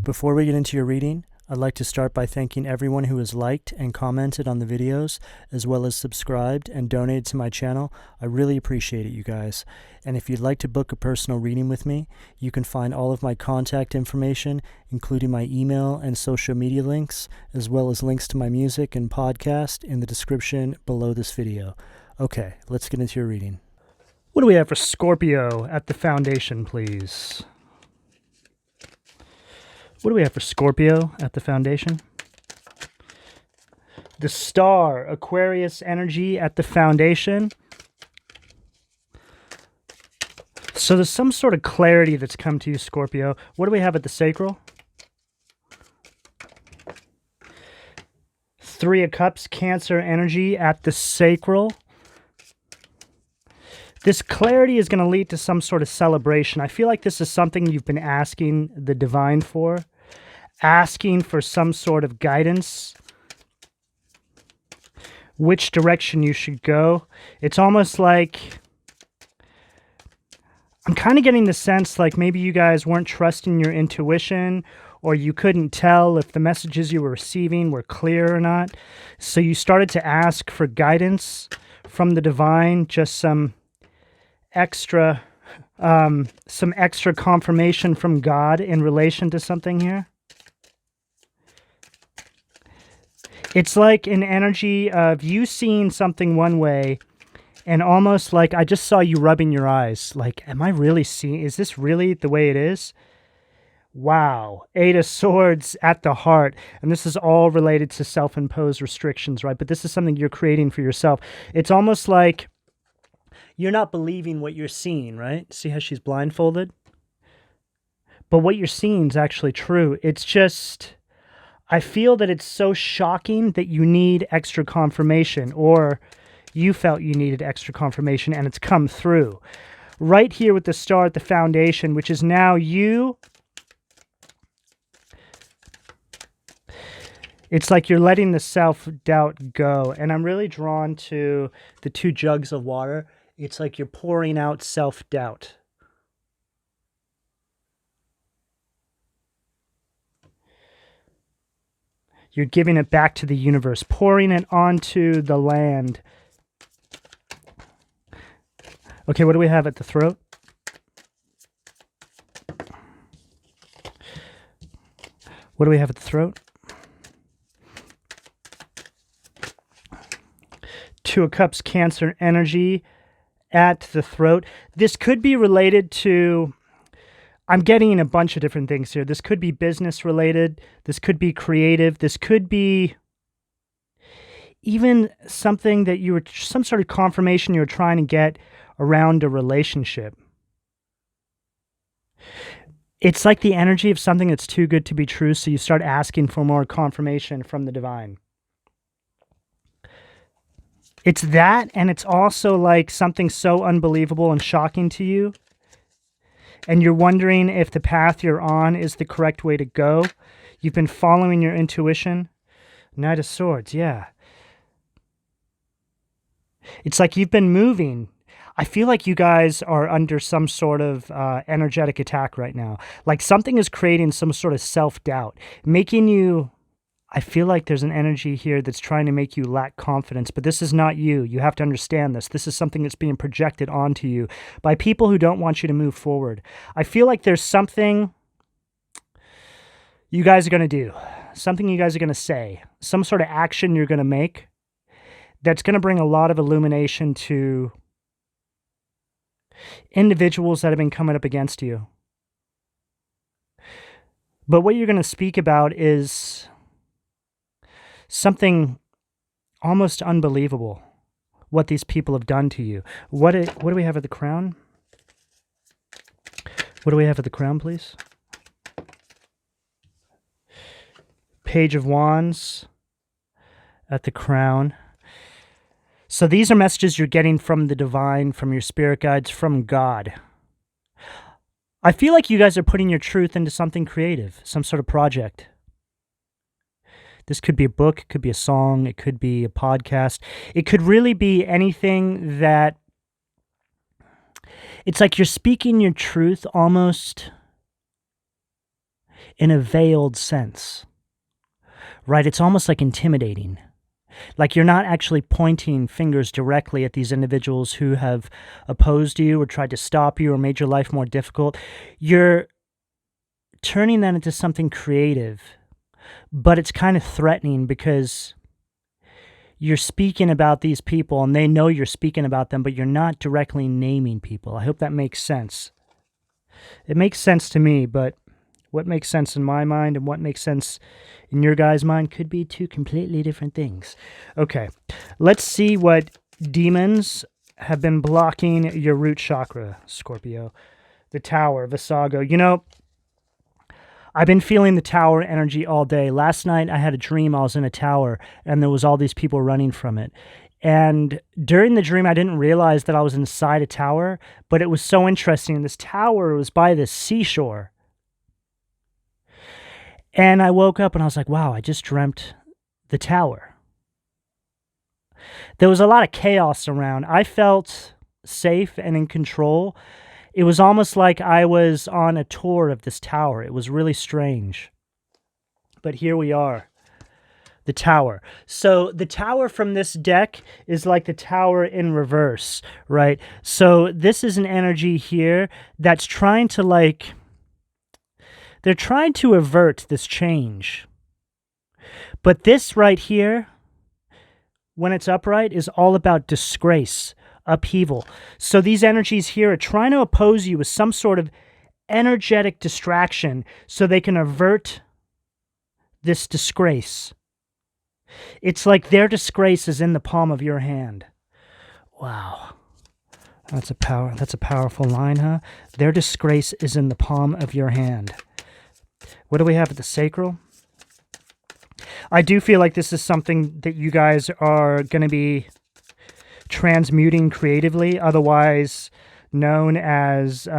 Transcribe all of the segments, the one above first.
Before we get into your reading, I'd like to start by thanking everyone who has liked and commented on the videos, as well as subscribed and donated to my channel. I really appreciate it, you guys. And if you'd like to book a personal reading with me, you can find all of my contact information, including my email and social media links, as well as links to my music and podcast in the description below this video. Okay, let's get into your reading. What do we have for Scorpio at the foundation, please? What do we have for Scorpio at the foundation? The Star, Aquarius energy at the foundation. So there's some sort of clarity that's come to you, Scorpio. What do we have at the sacral? Three of Cups, Cancer energy at the sacral. This clarity is going to lead to some sort of celebration. I feel like this is something you've been asking the divine for, asking for some sort of guidance, which direction you should go. It's almost like, I'm kind of getting the sense like maybe you guys weren't trusting your intuition, or you couldn't tell if the messages you were receiving were clear or not. So you started to ask for guidance from the divine, just some extra confirmation from God in relation to something here. It's like an energy of you seeing something one way, and almost like I just saw you rubbing your eyes. Like, am I really seeing? Is this really the way it is? Wow. Eight of Swords at the heart. And this is all related to self-imposed restrictions, right? But this is something you're creating for yourself. It's almost like you're not believing what you're seeing, right? See how she's blindfolded? But what you're seeing is actually true. It's just, I feel that it's so shocking that you need extra confirmation, or you felt you needed extra confirmation and it's come through. Right here with the Star at the foundation, which is now you. It's like you're letting the self-doubt go. And I'm really drawn to the two jugs of water. It's like you're pouring out self-doubt. You're giving it back to the universe, pouring it onto the land. Okay, what do we have at the throat? What do we have at the throat? Two of Cups, Cancer energy at the throat. This could be related to, I'm getting a bunch of different things here. This could be business related. This could be creative. This could be even something that you were, some sort of confirmation you were trying to get around a relationship. It's like the energy of something that's too good to be true, so you start asking for more confirmation from the divine. It's that, and it's also like something so unbelievable and shocking to you, and you're wondering if the path you're on is the correct way to go. You've been following your intuition. Knight of Swords, yeah. It's like you've been moving. I feel like you guys are under some sort of energetic attack right now. Like something is creating some sort of self-doubt, making you, I feel like there's an energy here that's trying to make you lack confidence, but this is not you. You have to understand this. This is something that's being projected onto you by people who don't want you to move forward. I feel like there's something you guys are going to do, something you guys are going to say, some sort of action you're going to make that's going to bring a lot of illumination to individuals that have been coming up against you. But what you're going to speak about is something almost unbelievable, what these people have done to you. What do we have at the crown? What do we have at the crown, please? Page of Wands at the crown. So these are messages you're getting from the divine, from your spirit guides, from God. I feel like you guys are putting your truth into something creative, some sort of project. This could be a book, it could be a song, it could be a podcast. It could really be anything that, it's like you're speaking your truth almost in a veiled sense, right? It's almost like intimidating. Like you're not actually pointing fingers directly at these individuals who have opposed you or tried to stop you or made your life more difficult. You're turning that into something creative, but it's kind of threatening because you're speaking about these people and they know you're speaking about them, but you're not directly naming people. I hope that makes sense. It makes sense to me, but what makes sense in my mind and what makes sense in your guys' mind could be two completely different things. Okay, let's see what demons have been blocking your root chakra, Scorpio. The Tower, Visago. You know, I've been feeling the tower energy all day. Last night I had a dream I was in a tower and there was all these people running from it. And during the dream I didn't realize that I was inside a tower, but it was so interesting. This tower was by this seashore. And I woke up and I was like, wow, I just dreamt the tower. There was a lot of chaos around. I felt safe and in control. It was almost like I was on a tour of this tower. It was really strange. But here we are, the tower. So the tower from this deck is like the tower in reverse, right? So this is an energy here that's trying to they're trying to avert this change. But this right here, when it's upright, is all about disgrace, upheaval. So these energies here are trying to oppose you with some sort of energetic distraction so they can avert this disgrace. It's like their disgrace is in the palm of your hand. Wow. That's a powerful line, huh? Their disgrace is in the palm of your hand. What do we have at the sacral? I do feel like this is something that you guys are going to be transmuting creatively, otherwise known as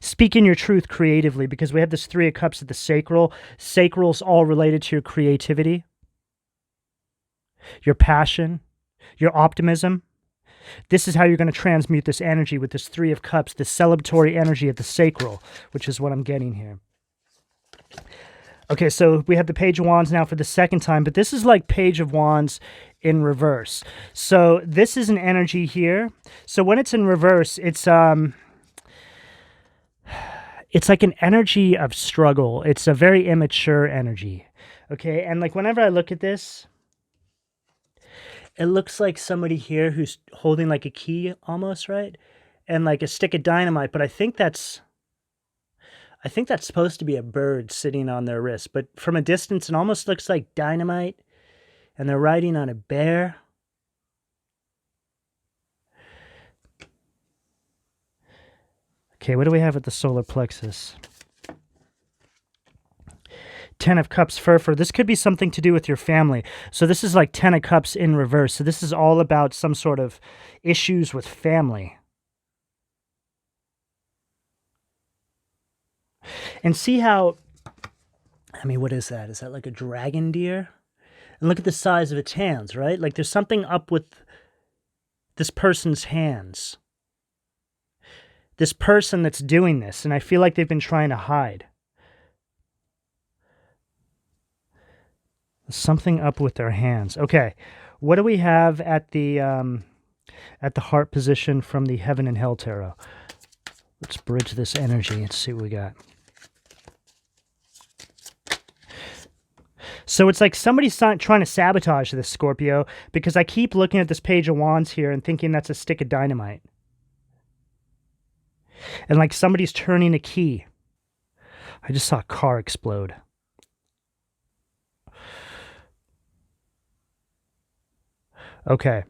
speaking your truth creatively, because we have this Three of Cups at the sacral. Sacral's all related to your creativity, your passion, your optimism. This is how you're going to transmute this energy with this Three of Cups, this celebratory energy at the sacral, which is what I'm getting here. Okay, so we have the Page of Wands now for the second time, but this is like Page of Wands in reverse. So this is an energy here. So when it's in reverse, it's like an energy of struggle. It's a very immature energy. Okay, and like whenever I look at this, it looks like somebody here who's holding like a key almost, right? And like a stick of dynamite, but I think that's supposed to be a bird sitting on their wrist, but from a distance, it almost looks like dynamite, and they're riding on a bear. Okay, what do we have at the solar plexus? Ten of Cups, fur. This could be something to do with your family. So this is like Ten of Cups in reverse. So this is all about some sort of issues with family. And see how, I mean, what is that? Is that like a dragon deer? And look at the size of its hands, right? Like there's something up with this person's hands. This person that's doing this, and I feel like they've been trying to hide. Something up with their hands. Okay, what do we have at the heart position from the Heaven and Hell Tarot? Let's bridge this energy and see what we got. So it's like somebody's trying to sabotage this, Scorpio, because I keep looking at this Page of Wands here and thinking that's a stick of dynamite. And like somebody's turning a key. I just saw a car explode. Okay.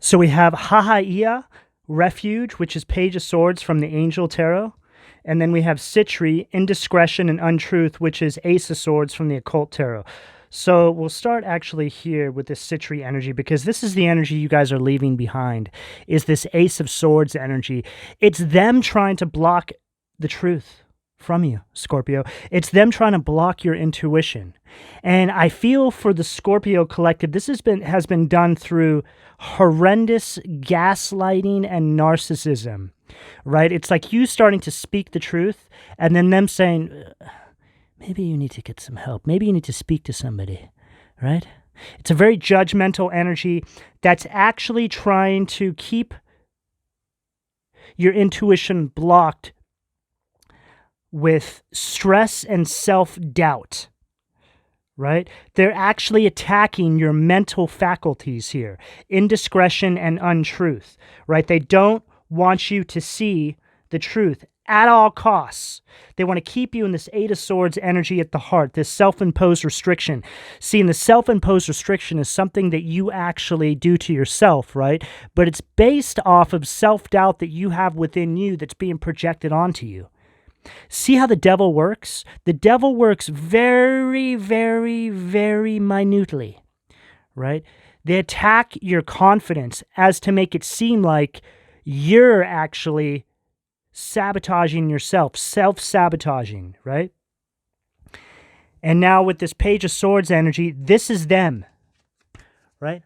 So we have Hahaiya, Refuge, which is Page of Swords from the Angel Tarot. And then we have Citri, Indiscretion and Untruth, which is Ace of Swords from the Occult Tarot. So we'll start actually here with this Citri energy, because this is the energy you guys are leaving behind, is this Ace of Swords energy. It's them trying to block the truth from you, Scorpio. It's them trying to block your intuition. And I feel for the Scorpio collective, this has been done through horrendous gaslighting and narcissism. right? It's like you starting to speak the truth and then them saying, maybe you need to get some help. Maybe you need to speak to somebody, right? It's a very judgmental energy that's actually trying to keep your intuition blocked with stress and self-doubt, right? They're actually attacking your mental faculties here, indiscretion and untruth, right? They don't want you to see the truth at all costs. They want to keep you in this Eight of Swords energy at the heart, this self-imposed restriction. See, and the self-imposed restriction is something that you actually do to yourself, right? But it's based off of self-doubt that you have within you that's being projected onto you. See how the devil works? The devil works very, very, very minutely, right? They attack your confidence as to make it seem like you're actually sabotaging yourself, self-sabotaging, right? And now with this Page of Swords energy, this is them, right?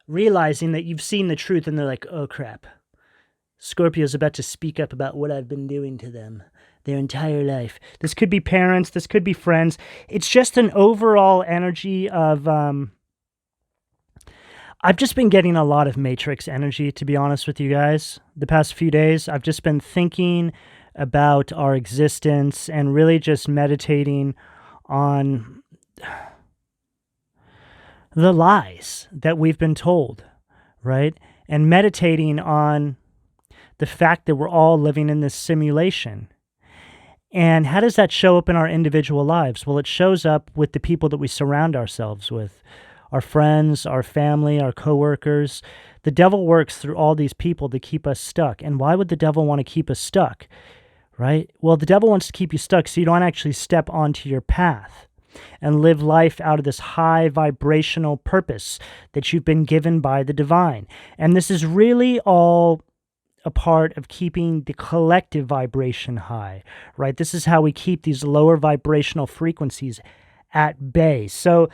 Realizing that you've seen the truth and they're like, oh crap, Scorpio's about to speak up about what I've been doing to them their entire life. This could be parents, this could be friends. It's just an overall energy of, I've just been getting a lot of Matrix energy, to be honest with you guys. The past few days, I've just been thinking about our existence and really just meditating on the lies that we've been told, right? And meditating on the fact that we're all living in this simulation. And how does that show up in our individual lives? Well, it shows up with the people that we surround ourselves with. Our friends, our family, our coworkers. The devil works through all these people to keep us stuck. And why would the devil want to keep us stuck? Right? Well, the devil wants to keep you stuck so you don't actually step onto your path and live life out of this high vibrational purpose that you've been given by the divine. And this is really all a part of keeping the collective vibration high, right? This is how we keep these lower vibrational frequencies at bay. So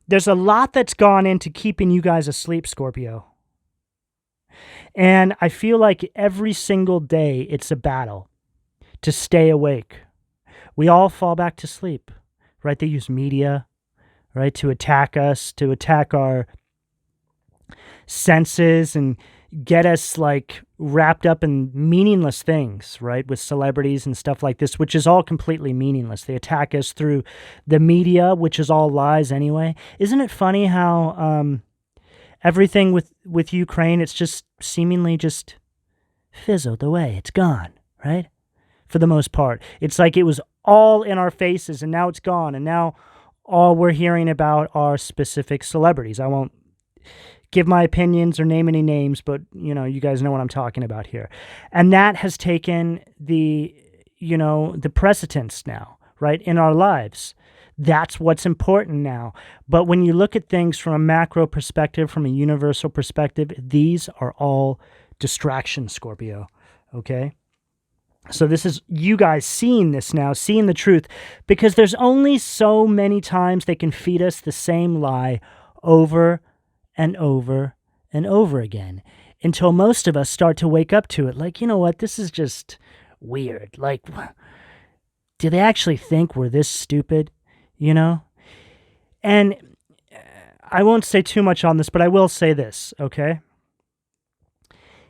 there's a lot that's gone into keeping you guys asleep, Scorpio. And I feel like every single day it's a battle to stay awake. We all fall back to sleep, right? They use media, right, to attack us, to attack our senses and get us like wrapped up in meaningless things, right? With celebrities and stuff like this, which is all completely meaningless. They attack us through the media, which is all lies anyway. Isn't it funny how everything with Ukraine, it's just seemingly just fizzled away. It's gone, right? For the most part. It's like it was all in our faces and now it's gone. And now all we're hearing about are specific celebrities. I won't give my opinions or name any names, but, you know, you guys know what I'm talking about here. And that has taken the precedence now, right, in our lives. That's what's important now. But when you look at things from a macro perspective, from a universal perspective, these are all distractions, Scorpio, okay? So this is you guys seeing this now, seeing the truth, because there's only so many times they can feed us the same lie over and over and over again until most of us start to wake up to it. Like, you know what? This is just weird. Like, do they actually think we're this stupid? You know? And I won't say too much on this, but I will say this, okay?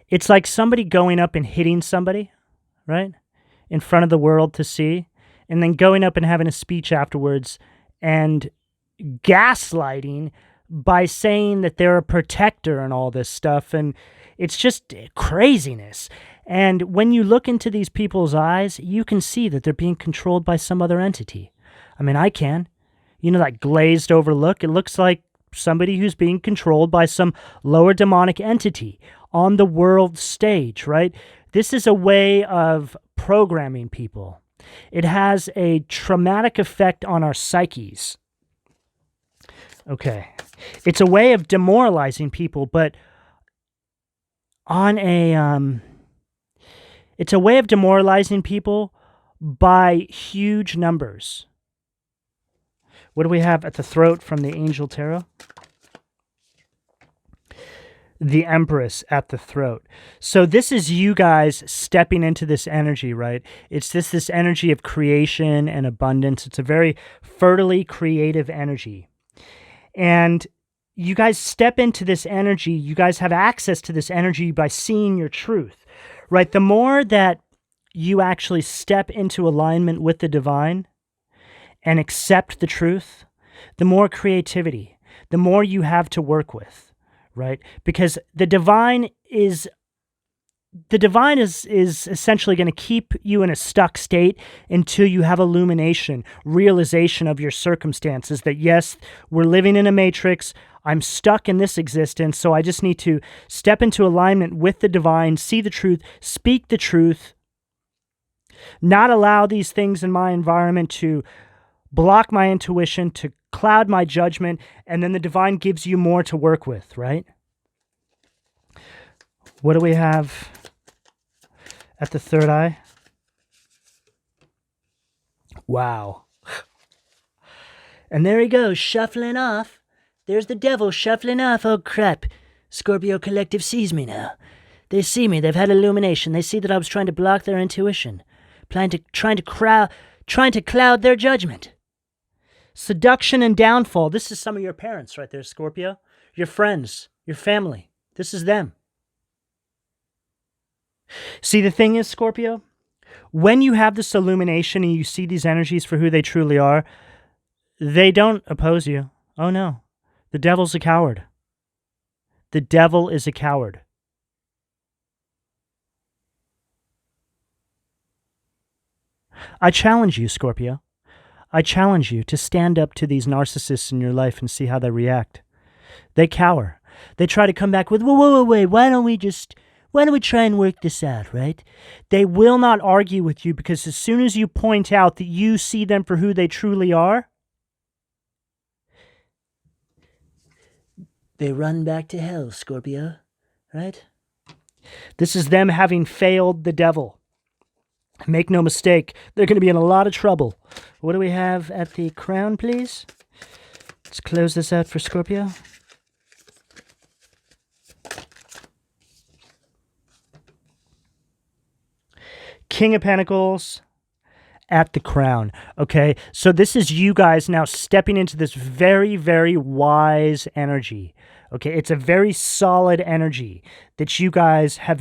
It's like somebody going up and hitting somebody, right? In front of the world to see, and then going up and having a speech afterwards and gaslighting by saying that they're a protector and all this stuff. And it's just craziness. And when you look into these people's eyes, you can see that they're being controlled by some other entity. I mean, I can. You know, that glazed over look? It looks like somebody who's being controlled by some lower demonic entity on the world stage, right? This is a way of programming people. It has a traumatic effect on our psyches. Okay. It's a way of demoralizing people, but on a it's a way of demoralizing people by huge numbers. What do we have at the throat from the Angel Tarot? the Empress at the throat. So this is you guys stepping into this energy, right? It's this energy of creation and abundance. It's a very fertily creative energy. And you guys step into this energy. You guys have access to this energy by seeing your truth, right? The more that you actually step into alignment with the divine and accept the truth, the more creativity, the more you have to work with. Right? Because the divine is essentially going to keep you in a stuck state until you have illumination, realization of your circumstances, that yes, we're living in a matrix. I'm stuck in this existence, so I just need to step into alignment with the divine, see the truth, speak the truth, not allow these things in my environment to block my intuition, to cloud my judgment, and then the divine gives you more to work with, right? What do we have at the third eye? Wow. And there he goes, shuffling off. There's the devil shuffling off. Oh, crap. Scorpio Collective sees me now. They see me. They've had illumination. They see that I was trying to block their intuition, trying to cloud their judgment. Seduction and downfall. This is some of your parents right there, Scorpio. Your friends, your family. This is them. See, the thing is, Scorpio, when you have this illumination and you see these energies for who they truly are, they don't oppose you. Oh, no. The devil's a coward. The devil is a coward. I challenge you, Scorpio. I challenge you to stand up to these narcissists in your life and see how they react. They cower. They try to come back with, wait, why don't we try and work this out, right? They will not argue with you because as soon as you point out that you see them for who they truly are, they run back to hell, Scorpio, right? This is them having failed the devil. Make no mistake, they're going to be in a lot of trouble. What do we have at the crown, please? Let's close this out for Scorpio. King of Pentacles at the crown. Okay, so this is you guys now stepping into this very, very wise energy. Okay, it's a very solid energy that you guys are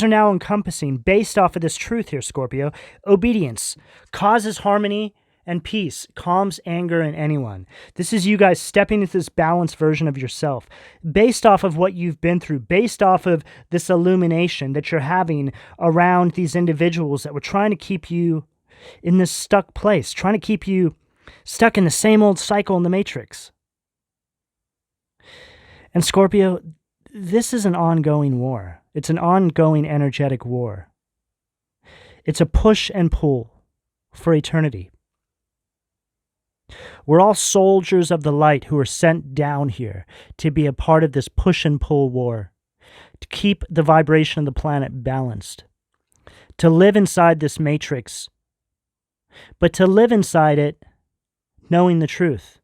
now encompassing based off of this truth here, Scorpio. Obedience causes harmony and peace, calms anger in anyone. This is you guys stepping into this balanced version of yourself based off of what you've been through, based off of this illumination that you're having around these individuals that were trying to keep you in this stuck place, trying to keep you stuck in the same old cycle in the matrix. And Scorpio, this is an ongoing war. It's an ongoing energetic war. It's a push and pull for eternity. We're all soldiers of the light who are sent down here to be a part of this push and pull war, to keep the vibration of the planet balanced, to live inside this matrix, but to live inside it knowing the truth.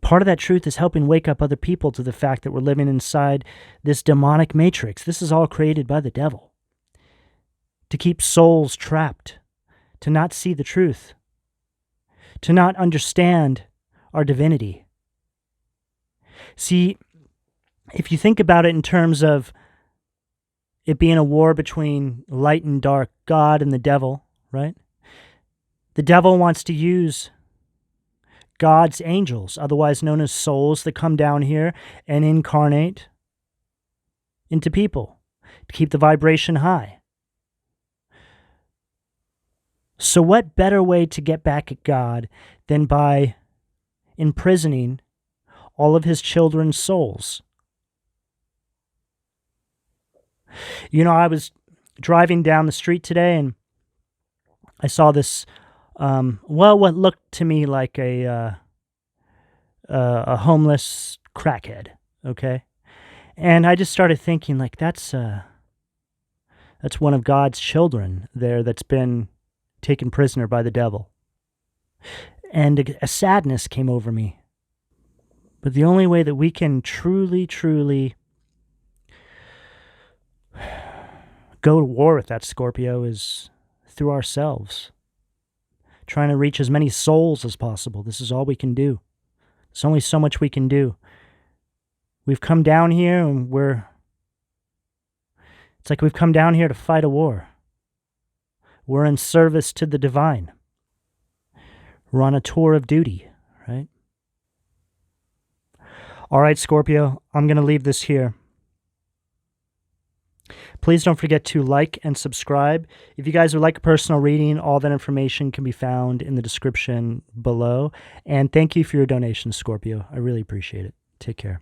Part of that truth is helping wake up other people to the fact that we're living inside this demonic matrix. This is all created by the devil. To keep souls trapped, to not see the truth, to not understand our divinity. See, if you think about it in terms of it being a war between light and dark, God and the devil, right? The devil wants to use God's angels, otherwise known as souls, that come down here and incarnate into people to keep the vibration high. So what better way to get back at God than by imprisoning all of his children's souls? You know, I was driving down the street today and I saw this what looked to me like a homeless crackhead, okay? And I just started thinking, like, that's one of God's children there that's been taken prisoner by the devil. And a sadness came over me. But the only way that we can truly, truly go to war with that Scorpio is through ourselves. Trying to reach as many souls as possible. This is all we can do. There's only so much we can do. We've come down here and it's like we've come down here to fight a war. We're in service to the divine. We're on a tour of duty, right? All right, Scorpio, I'm going to leave this here. Please don't forget to like and subscribe. If you guys would like a personal reading, all that information can be found in the description below. And thank you for your donation, Scorpio. I really appreciate it. Take care.